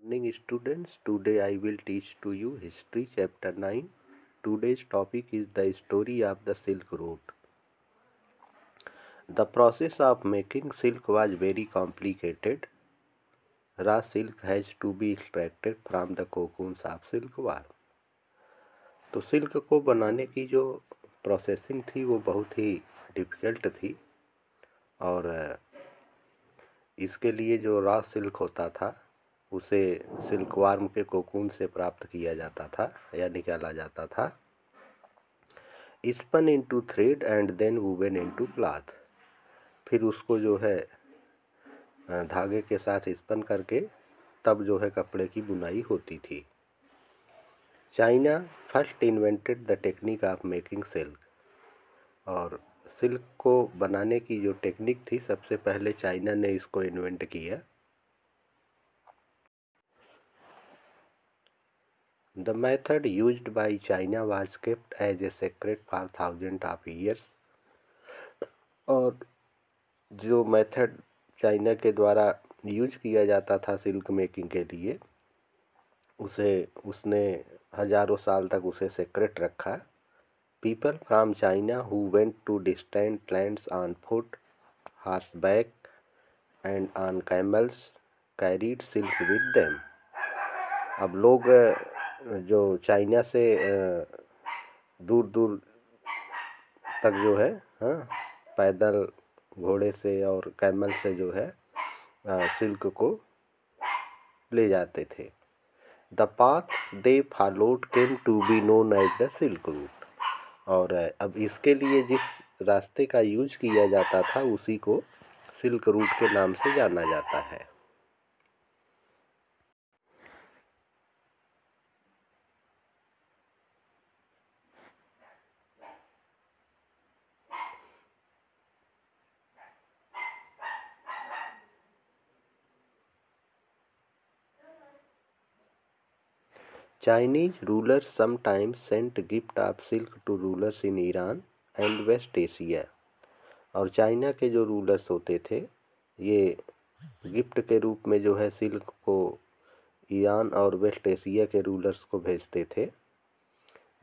Morning students, today I will teach to you history chapter 9. Today's topic is the story of the Silk Road. The process of making silk was very complicated. Raw silk has to be extracted from the cocoons of silkworm. तो silk को बनाने की जो processing थी वो बहुत ही difficult थी और इसके लिए जो रॉ सिल्क होता था उसे सिल्कवार्म के कोकून से प्राप्त किया जाता था या निकाला जाता था। Spun into thread and then woven into cloth. फिर उसको जो है धागे के साथ स्पन करके तब जो है कपड़े की बुनाई होती थी। China first invented the technique of making silk. और सिल्क को बनाने की जो टेक्निक थी सबसे पहले चाइना ने इसको इन्वेंट किया। The method used by China was kept as a secret for thousands of years। और जो मेथड चाइना के द्वारा यूज किया जाता था सिल्क मेकिंग के लिए उसने हजारों साल तक उसे सेक्रेट रखा। People from China who went to distant lands on foot, horseback and on camels carried silk with them. अब लोग जो चाइना से दूर दूर तक जो है पैदल, घोड़े से और कैमल से जो है सिल्क को ले जाते थे। The path they followed came to be known as the silk route. और अब इसके लिए जिस रास्ते का यूज किया जाता था उसी को सिल्क रूट के नाम से जाना जाता है। Chinese rulers sometimes sent gift of silk to rulers in Iran and West Asia। और चाइना के जो रूलर्स होते थे ये गिफ्ट के रूप में जो है सिल्क को ईरान और वेस्ट एशिया के रूलर्स को भेजते थे।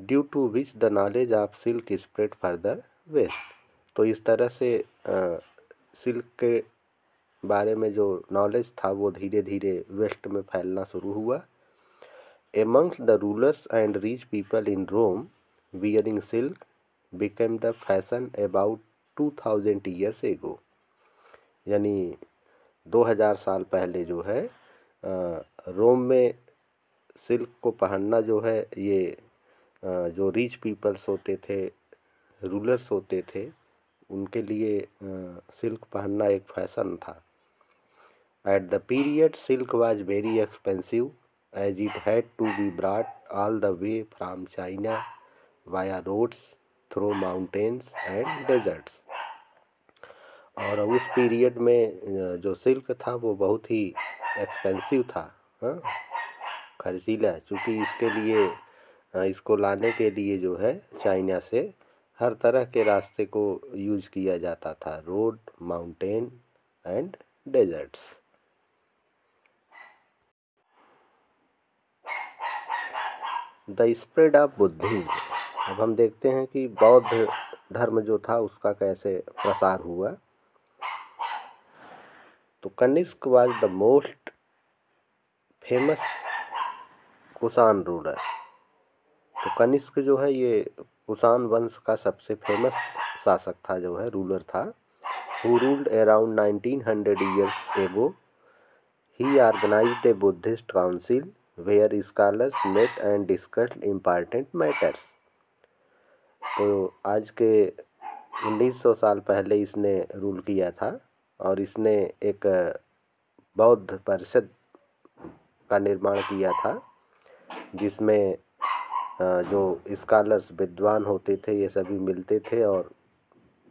Due to which the knowledge of silk spread further west. तो इस तरह से सिल्क के बारे में जो नॉलेज था वो धीरे धीरे वेस्ट में फैलना शुरू हुआ। Amongst the rulers and rich people in Rome, wearing silk became the fashion about 2000 years ago। यानी 2000 साल पहले जो है रोम में सिल्क को पहनना जो है ये जो रिच पीपल्स होते थे, रूलर्स होते थे, उनके लिए सिल्क पहनना एक फैशन था। At the period silk was very expensive as it had to be brought all the way from China via roads through mountains and deserts। और उस पीरियड में जो सिल्क था वो बहुत ही एक्सपेंसिव था, खर्चीला, क्योंकि इसके लिए इसको लाने के लिए जो है चाइना से हर तरह के रास्ते को यूज किया जाता था, road, mountain and deserts. The spread of Buddhism. अब हम देखते हैं कि बौद्ध धर्म जो था उसका कैसे प्रसार हुआ। तो Kanishka was the most famous Kushana ruler. तो कनिष्क जो है ये कुषाण वंश का सबसे फेमस शासक था, जो है रूलर था। Who ruled around 1900 years ago। He organised a Buddhist council where scholars met and discussed important matters। तो आज के 1900 साल पहले इसने रूल किया था और इसने एक बौद्ध परिषद का निर्माण किया था जिसमें जो स्कॉलर्स, विद्वान होते थे, ये सभी मिलते थे और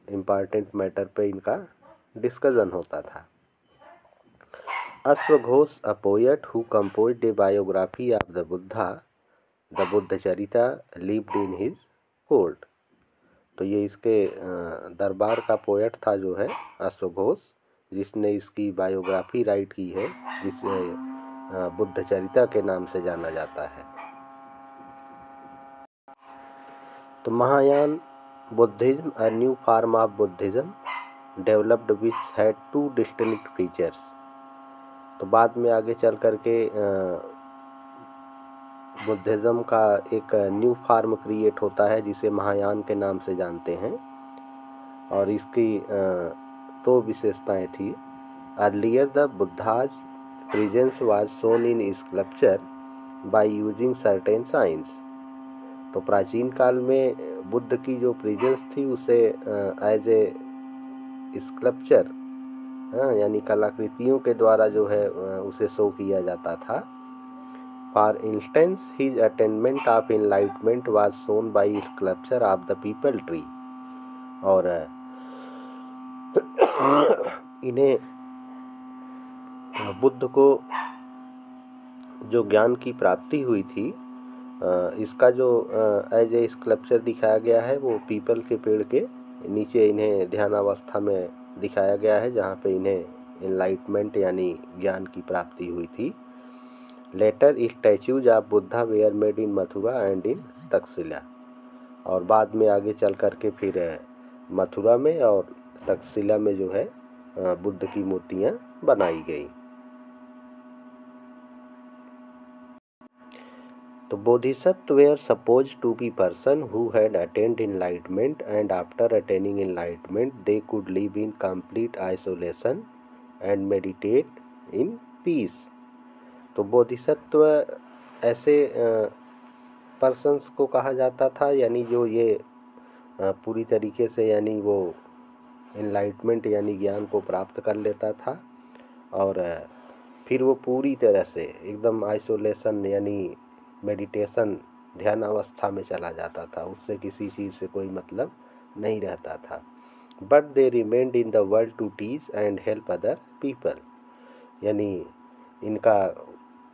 इम्पॉर्टेंट मैटर पे इनका डिस्कशन होता था। Ashwaghosh, a poet who composed a biography of the Buddha, the Buddhacharita, lived in his court। तो ये इसके दरबार का पोएट था जो है अश्वघोष, जिसने इसकी बायोग्राफी राइट की है, बुद्ध चरिता के नाम से जाना जाता है। तो Mahayana Buddhism, a new form of Buddhism developed which had 2 distinct features. तो बाद में आगे चल करके बुद्धिज्म का एक न्यू फॉर्म क्रिएट होता है जिसे महायान के नाम से जानते हैं, और इसकी 2 विशेषताएं थी। Earlier the Buddha's presence was shown in sculpture by using certain science. तो प्राचीन काल में बुद्ध की जो प्रेजेंस थी उसे एज ए स्कल्पचर, यानी कलाकृतियों के द्वारा जो है उसे शो किया जाता था। For instance his attainment of enlightenment was shown by sculpture of the people tree. और इन्हें बुद्ध को जो ज्ञान की प्राप्ति हुई थी, इसका जो एज ए स्कल्पचर दिखाया गया है वो पीपल के पेड़ के नीचे इन्हें ध्यानावस्था में दिखाया गया है, जहाँ पे इन्हें एनलाइटमेंट यानी ज्ञान की प्राप्ति हुई थी। Later statues of Buddha were made in Mathura and in Takshashila. और बाद में आगे चल करके फिर मथुरा में और तक्षशिला में जो है बुद्ध की मूर्तियाँ बनाई गई। तो Bodhisattva were suppose to be person who had attend enlightenment and after attaining enlightenment they could live in complete isolation and meditate in peace. तो बोधिसत्व ऐसे पर्सन्स को कहा जाता था, यानी जो ये पूरी तरीके से यानी वो एनलाइटमेंट यानी ज्ञान को प्राप्त कर लेता था, और फिर वो पूरी तरह से एकदम आइसोलेशन यानी मेडिटेशन ध्यान अवस्था में चला जाता था, उससे किसी चीज़ से कोई मतलब नहीं रहता था। But they remained in the world to teach and help other people. यानी इनका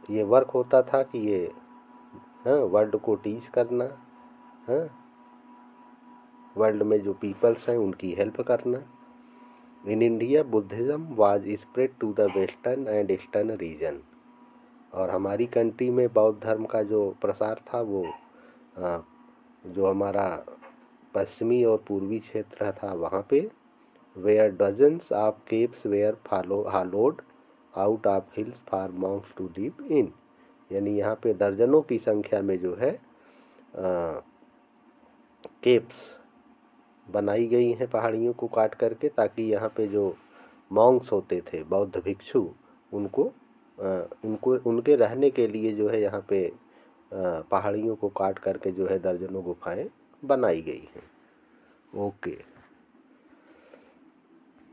ये वर्क होता था कि ये वर्ल्ड को टीच करना, वर्ल्ड में जो पीपल्स हैं उनकी हेल्प करना। In India Buddhism was spread to the western and eastern region. और हमारी कंट्री में बौद्ध धर्म का जो प्रसार था वो जो हमारा पश्चिमी और पूर्वी क्षेत्र था वहाँ पे, where dozens of caves were hollowed out of hills for monks to live in. यानी यहाँ पे दर्जनों की संख्या में जो है केव्स बनाई गई हैं पहाड़ियों को काट करके, ताकि यहाँ पे जो मॉन्क्स होते थे बौद्ध भिक्षु उनको उनके रहने के लिए जो है यहाँ पे पहाड़ियों को काट करके जो है दर्जनों गुफाएं बनाई गई हैं। ओके।